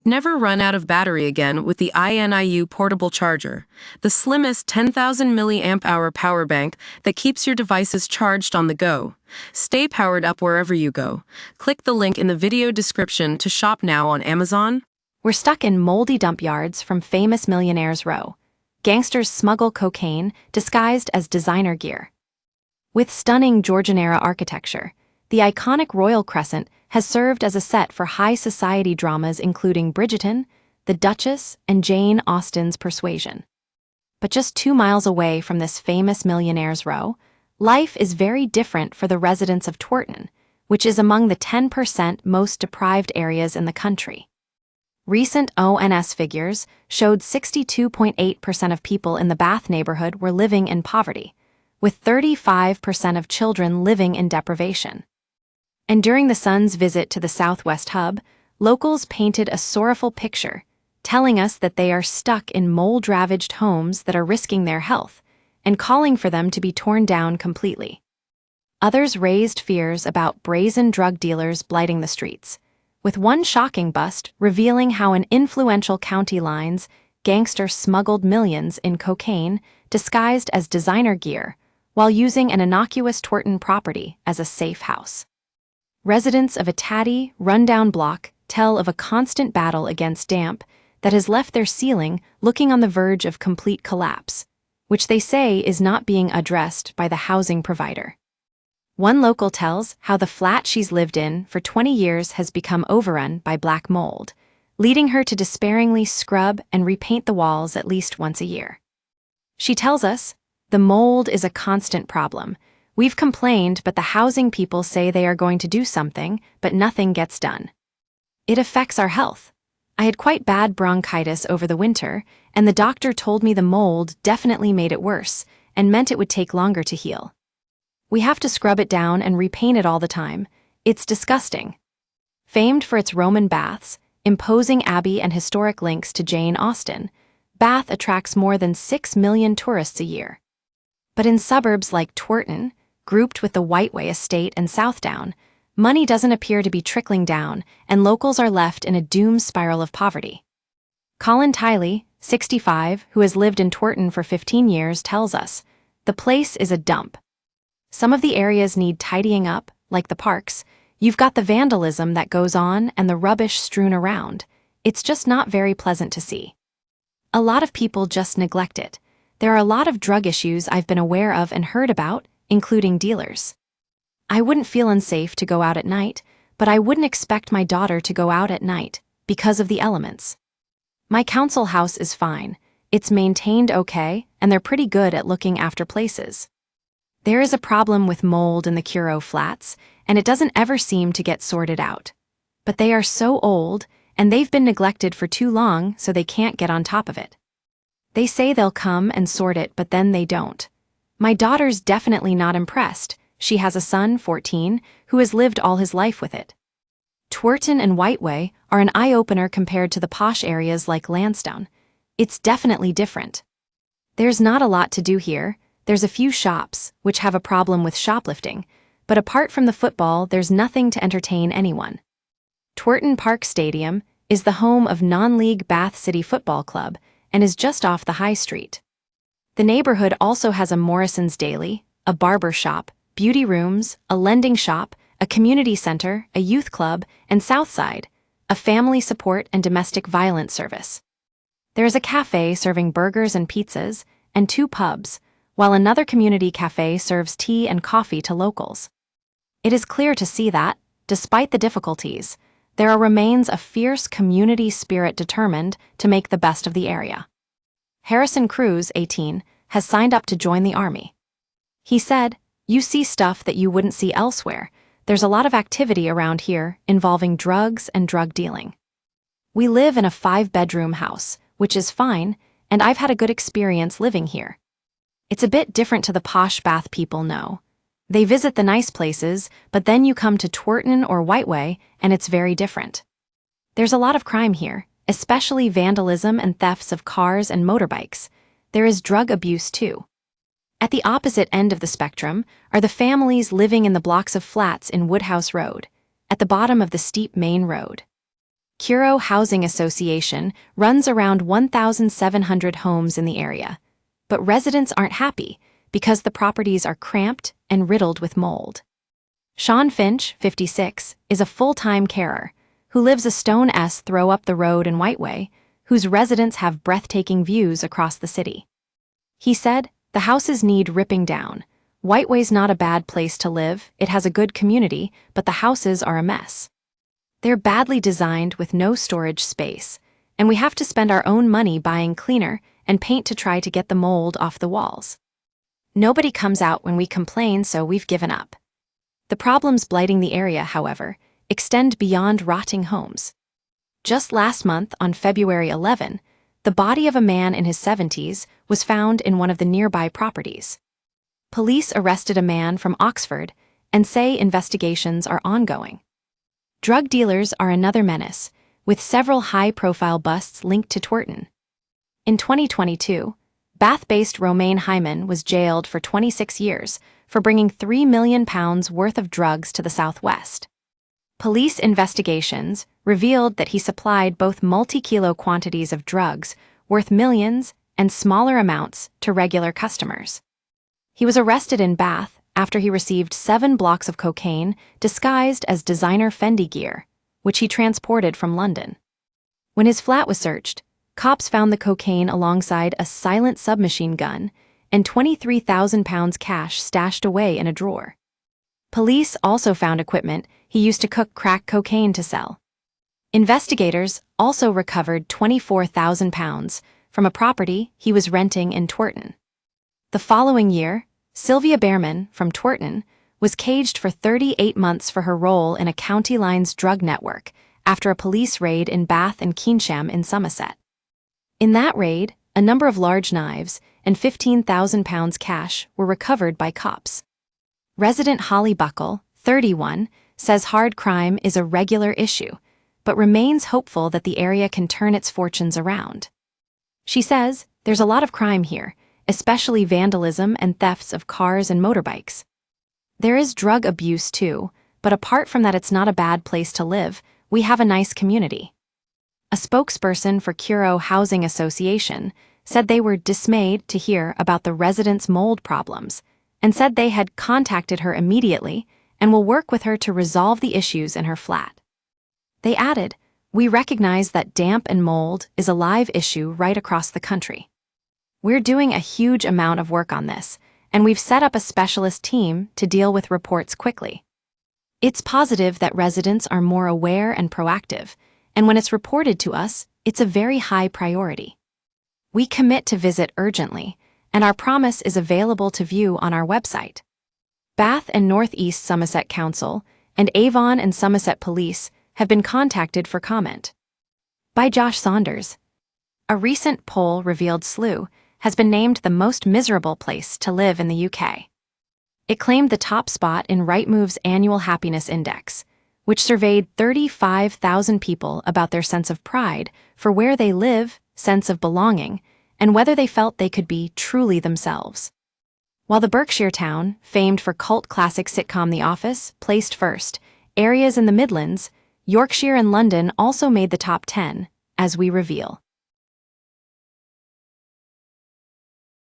Never run out of battery again with the INIU portable charger, the slimmest 10,000 milliamp hour power bank that keeps your devices charged on the go. Stay powered up wherever you go. Click the link in the video description to shop now on Amazon. We're stuck in moldy dump yards from famous Millionaire's Row. Gangsters smuggle cocaine disguised as designer gear. With stunning Georgian-era architecture, the iconic Royal Crescent has served as a set for high society dramas including Bridgerton, The Duchess, and Jane Austen's Persuasion. But just 2 miles away from this famous Millionaire's Row, life is very different for the residents of Twerton, which is among the 10% most deprived areas in the country. Recent ONS figures showed 62.8% of people in the Bath neighborhood were living in poverty, with 35% of children living in deprivation. And during the Sun's visit to the Southwest Hub, locals painted a sorrowful picture, telling us that they are stuck in mold-ravaged homes that are risking their health, and calling for them to be torn down completely. Others raised fears about brazen drug dealers blighting the streets, with one shocking bust revealing how an influential county line's gangster smuggled millions in cocaine disguised as designer gear while using an innocuous Twerton property as a safe house. Residents of a tatty, run-down block tell of a constant battle against damp that has left their ceiling looking on the verge of complete collapse, which they say is not being addressed by the housing provider. One local tells how the flat she's lived in for 20 years has become overrun by black mold, leading her to despairingly scrub and repaint the walls at least once a year. She tells us, "The mold is a constant problem. We've complained, but the housing people say they are going to do something, but nothing gets done. It affects our health. I had quite bad bronchitis over the winter, and the doctor told me the mold definitely made it worse and meant it would take longer to heal. We have to scrub it down and repaint it all the time. It's disgusting." Famed for its Roman baths, imposing abbey and historic links to Jane Austen, Bath attracts more than 6 million tourists a year. But in suburbs like Twerton, grouped with the Whiteway Estate and Southdown, money doesn't appear to be trickling down, and locals are left in a doomed spiral of poverty. Colin Tiley, 65, who has lived in Twerton for 15 years, tells us, "The place is a dump. Some of the areas need tidying up, like the parks. You've got the vandalism that goes on and the rubbish strewn around. It's just not very pleasant to see. A lot of people just neglect it. There are a lot of drug issues I've been aware of and heard about, including dealers. I wouldn't feel unsafe to go out at night, but I wouldn't expect my daughter to go out at night because of the elements. My council house is fine. It's maintained okay, and they're pretty good at looking after places. There is a problem with mold in the Curo flats, and it doesn't ever seem to get sorted out. But they are so old, and they've been neglected for too long, so they can't get on top of it. They say they'll come and sort it, but then they don't. My daughter's definitely not impressed. She has a son, 14, who has lived all his life with it. Twerton and Whiteway are an eye-opener compared to the posh areas like Lansdowne. It's definitely different. There's not a lot to do here. There's a few shops, which have a problem with shoplifting, but apart from the football, there's nothing to entertain anyone. Twerton Park Stadium is the home of non-league Bath City Football Club and is just off the High Street. The neighborhood also has a Morrison's Daily, a barber shop, beauty rooms, a lending shop, a community center, a youth club, and Southside, a family support and domestic violence service. There is a cafe serving burgers and pizzas, and 2 pubs, while another community cafe serves tea and coffee to locals. It is clear to see that, despite the difficulties, there are remains a fierce community spirit determined to make the best of the area. Harrison Cruz, 18, has signed up to join the army. He said, "You see stuff that you wouldn't see elsewhere. There's a lot of activity around here involving drugs and drug dealing. We live in a 5-bedroom house, which is fine, and I've had a good experience living here. It's a bit different to the posh Bath people know. They visit the nice places, but then you come to Twerton or Whiteway, and it's very different. There's a lot of crime here, especially vandalism and thefts of cars and motorbikes. There is drug abuse too. At the opposite end of the spectrum are the families living in the blocks of flats in Woodhouse Road, at the bottom of the steep main road. Curo Housing Association runs around 1,700 homes in the area, but residents aren't happy because the properties are cramped and riddled with mold. Sean Finch, 56, is a full-time carer who lives a stone's throw up the road in Whiteway, whose residents have breathtaking views across the city. He said, "The houses need ripping down. Whiteway's not a bad place to live, it has a good community, but the houses are a mess. They're badly designed with no storage space, and we have to spend our own money buying cleaner and paint to try to get the mold off the walls. Nobody comes out when we complain, so we've given up." The problems blighting the area, however, extend beyond rotting homes. Just last month, on February 11, the body of a man in his 70s was found in one of the nearby properties. Police arrested a man from Oxford and say investigations are ongoing. Drug dealers are another menace, with several high-profile busts linked to Twerton. In 2022, Bath-based Romain Hyman was jailed for 26 years for bringing £3 million worth of drugs to the Southwest. Police investigations revealed that he supplied both multi-kilo quantities of drugs worth millions and smaller amounts to regular customers. He was arrested in Bath after he received 7 blocks of cocaine disguised as designer Fendi gear, which he transported from London. When his flat was searched, cops found the cocaine alongside a silent submachine gun and £23,000 cash stashed away in a drawer. Police also found equipment he used to cook crack cocaine to sell. Investigators also recovered £24,000 from a property he was renting in Twerton. The following year, Sylvia Behrman from Twerton was caged for 38 months for her role in a County Lines drug network after a police raid in Bath and Keynsham in Somerset. In that raid, a number of large knives and £15,000 cash were recovered by cops. Resident Holly Buckle, 31, says hard crime is a regular issue, but remains hopeful that the area can turn its fortunes around. She says, "There's a lot of crime here, especially vandalism and thefts of cars and motorbikes. There is drug abuse too, but apart from that it's not a bad place to live, we have a nice community." A spokesperson for Curo Housing Association said they were dismayed to hear about the residents' mold problems and said they had contacted her immediately and will work with her to resolve the issues in her flat. They added, "We recognize that damp and mold is a live issue right across the country. We're doing a huge amount of work on this, and we've set up a specialist team to deal with reports quickly. It's positive that residents are more aware and proactive, and when it's reported to us, it's a very high priority. We commit to visit urgently, and our promise is available to view on our website." Bath and Northeast Somerset Council and Avon and Somerset Police have been contacted for comment. By Josh Saunders. A recent poll revealed Slough has been named the most miserable place to live in the UK. It claimed the top spot in Rightmove's annual happiness index, which surveyed 35,000 people about their sense of pride for where they live, sense of belonging, and whether they felt they could be truly themselves. While the Berkshire town, famed for cult classic sitcom The Office, placed first, areas in the Midlands, Yorkshire and London also made the top 10, as we reveal.